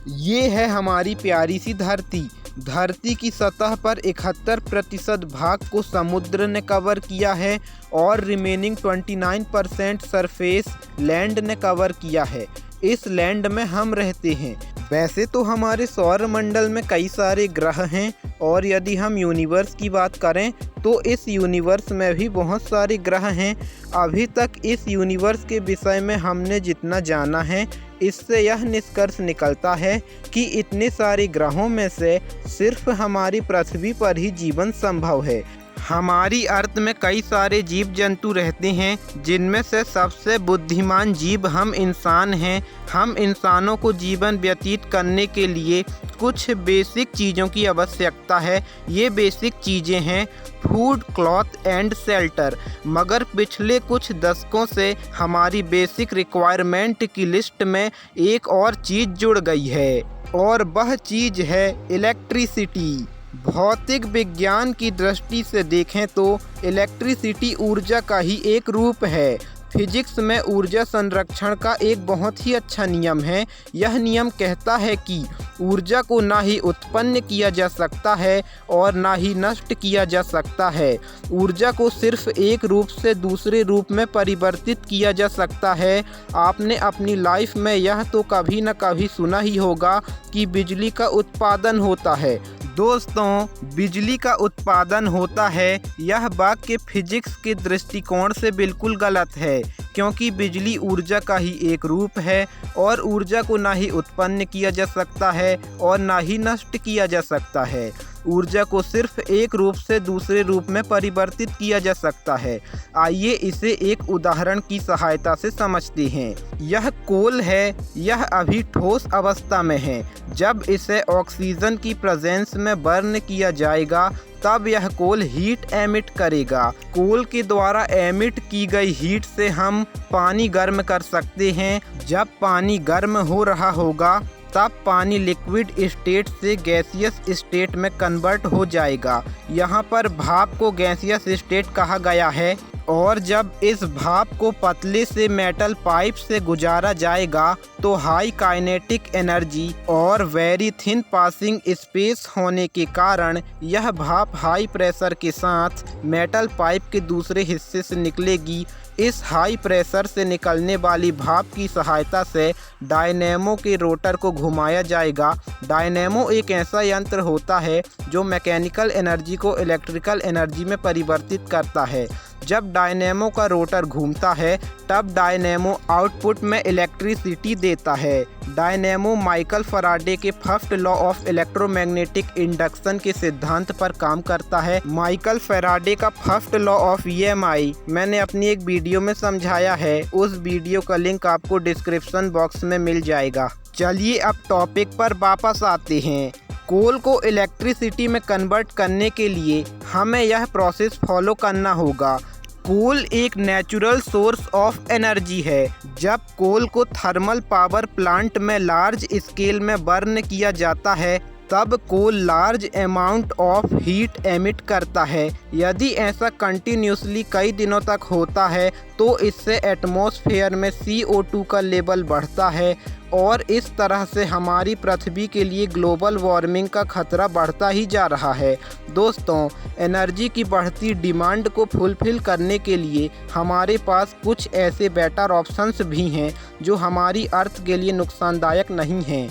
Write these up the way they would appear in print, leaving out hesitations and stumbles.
ये है हमारी प्यारी सी धरती। धरती की सतह पर 71% भाग को समुद्र ने कवर किया है और रिमेनिंग 29% सरफेस लैंड ने कवर किया है। इस लैंड में हम रहते हैं। वैसे तो हमारे सौर मंडल में कई सारे ग्रह हैं और यदि हम यूनिवर्स की बात करें तो इस यूनिवर्स में भी बहुत सारे ग्रह हैं। अभी तक इस यूनिवर्स के विषय में हमने जितना जाना है, इससे यह निष्कर्ष निकलता है कि इतने सारे ग्रहों में से सिर्फ हमारी पृथ्वी पर ही जीवन संभव है। हमारी अर्थ में कई सारे जीव जंतु रहते हैं, जिनमें से सबसे बुद्धिमान जीव हम इंसान हैं। हम इंसानों को जीवन व्यतीत करने के लिए कुछ बेसिक चीज़ों की आवश्यकता है। ये बेसिक चीज़ें हैं फूड, क्लॉथ एंड शेल्टर। मगर पिछले कुछ दशकों से हमारी बेसिक रिक्वायरमेंट की लिस्ट में एक और चीज़ जुड़ गई है और वह चीज़ है इलेक्ट्रिसिटी। भौतिक विज्ञान की दृष्टि से देखें तो इलेक्ट्रिसिटी ऊर्जा का ही एक रूप है। फिजिक्स में ऊर्जा संरक्षण का एक बहुत ही अच्छा नियम है। यह नियम कहता है कि ऊर्जा को ना ही उत्पन्न किया जा सकता है और ना ही नष्ट किया जा सकता है। ऊर्जा को सिर्फ एक रूप से दूसरे रूप में परिवर्तित किया जा सकता है। आपने अपनी लाइफ में यह तो कभी न कभी सुना ही होगा कि बिजली का उत्पादन होता है। दोस्तों, बिजली का उत्पादन होता है, यह वाक्य फिजिक्स के दृष्टिकोण से बिल्कुल गलत है, क्योंकि बिजली ऊर्जा का ही एक रूप है और ऊर्जा को ना ही उत्पन्न किया जा सकता है और ना ही नष्ट किया जा सकता है। ऊर्जा को सिर्फ एक रूप से दूसरे रूप में परिवर्तित किया जा सकता है। आइए इसे एक उदाहरण की सहायता से समझते हैं। यह कोल है, यह अभी ठोस अवस्था में है। जब इसे ऑक्सीजन की प्रेजेंस में बर्न किया जाएगा तब यह कोल हीट एमिट करेगा। कोल के द्वारा एमिट की गई हीट से हम पानी गर्म कर सकते हैं। जब पानी गर्म हो रहा होगा तब पानी लिक्विड स्टेट से गैसियस स्टेट में कन्वर्ट हो जाएगा। यहाँ पर भाप को गैसियस स्टेट कहा गया है और जब इस भाप को पतले से मेटल पाइप से गुजारा जाएगा तो हाई काइनेटिक एनर्जी और वेरी थिन पासिंग स्पेस होने के कारण यह भाप हाई प्रेशर के साथ मेटल पाइप के दूसरे हिस्से से निकलेगी। इस हाई प्रेशर से निकलने वाली भाप की सहायता से डायनेमो के रोटर को घुमाया जाएगा। डायनेमो एक ऐसा यंत्र होता है जो मैकेनिकल एनर्जी को इलेक्ट्रिकल एनर्जी में परिवर्तित करता है। जब डायनेमो का रोटर घूमता है तब डायनेमो आउटपुट में इलेक्ट्रिसिटी देता है। डायनेमो माइकल फैराडे के first law of electromagnetic induction के सिद्धांत पर काम करता है। माइकल फैराडे का फर्स्ट लॉ ऑफ EMI मैंने अपनी एक वीडियो में समझाया है। उस वीडियो का लिंक आपको डिस्क्रिप्शन बॉक्स में मिल जाएगा। चलिए अब टॉपिक पर वापस आते हैं। कोल को इलेक्ट्रिसिटी में कन्वर्ट करने के लिए हमें यह प्रोसेस फॉलो करना होगा। कोल एक नेचुरल सोर्स ऑफ एनर्जी है। जब कोल को थर्मल पावर प्लांट में लार्ज स्केल में बर्न किया जाता है तब coal large amount of heat emit करता है। यदि ऐसा कंटिन्यूसली कई दिनों तक होता है तो इससे एटमॉस्फेयर में CO2 का लेवल बढ़ता है और इस तरह से हमारी पृथ्वी के लिए ग्लोबल वार्मिंग का खतरा बढ़ता ही जा रहा है। दोस्तों, एनर्जी की बढ़ती डिमांड को फुलफिल करने के लिए हमारे पास कुछ ऐसे बेटर ऑप्शंस भी हैं जो हमारी अर्थ के लिए नुकसानदायक नहीं हैं।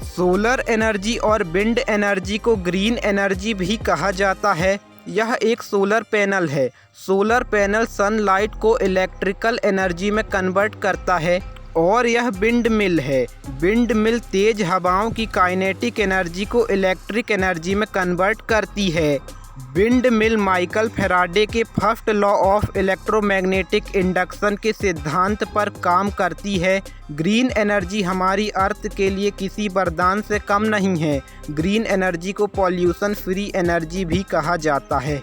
सोलर एनर्जी और विंड एनर्जी को ग्रीन एनर्जी भी कहा जाता है। यह एक सोलर पैनल है। सोलर पैनल सनलाइट को इलेक्ट्रिकल एनर्जी में कन्वर्ट करता है। और यह विंड मिल है। विंड मिल तेज हवाओं की काइनेटिक एनर्जी को इलेक्ट्रिक एनर्जी में कन्वर्ट करती है। विंड मिल माइकल फैराडे के first law of electromagnetic induction के सिद्धांत पर काम करती है। ग्रीन एनर्जी हमारी अर्थ के लिए किसी वरदान से कम नहीं है। ग्रीन एनर्जी को पॉल्यूशन फ्री एनर्जी भी कहा जाता है।